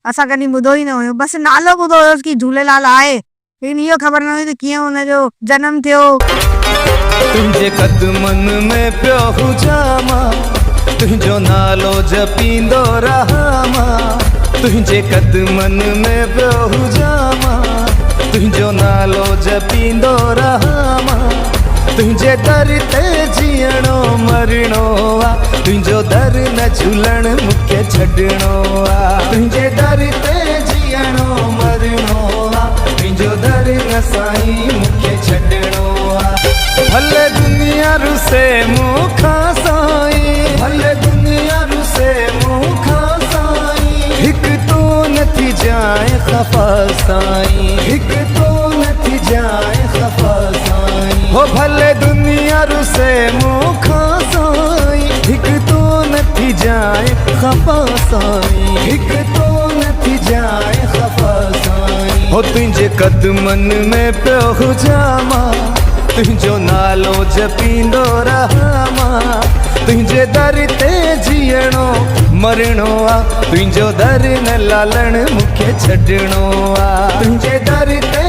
असां कॾहिं ॿुधो ई न हुयो, बसि नालो ॿुधो हुयोसि की झूलेलाल आहे, लेकिन इहो ख़बर न हुई त कीअं हुनजो जनम थियो। तुंहिंजे कदमनि में पियो हुजां मां, तुंहिंजो नालो जपींदो रहां मां। तुंहिंजे कदमनि में पियो हुजां मां, तुंहिंजो नालो जपींदो रहां मां। तुंहिंजे दर ते जीअणो मरणो आहे, तुंहिंजो दर न झूलण मूंखे छॾणो आहे। तुंहिंजे दर ते जीअणो मरणो आहे, तुंहिंजो दर न साईं मूंखे छॾणो आहे। भले दुनिया रुसे मूंखां साईं, भले दुनिया रुसे मूंखां साईं, हिकु तो न थी जाए ख़फ़ा साईं, हिकु तो न थी जाए ख़फ़ा साईं। हो भले दुनिया रुसे मूंखां साईं, हिकु तो न थी जाए ख़फ़ा साईं, हिकु तो न थी जाए ख़फ़ा साईं। हो तुंहिंजे कदमनि में पियो हुजां मां, तुंहिंजो नालो जपींदो रहां मां। तुंहिंजे दर ते जीअणो मरणो आहे, तुंहिंजो दर न लालण मूंखे छॾणो आहे। तुंहिंजे दर ते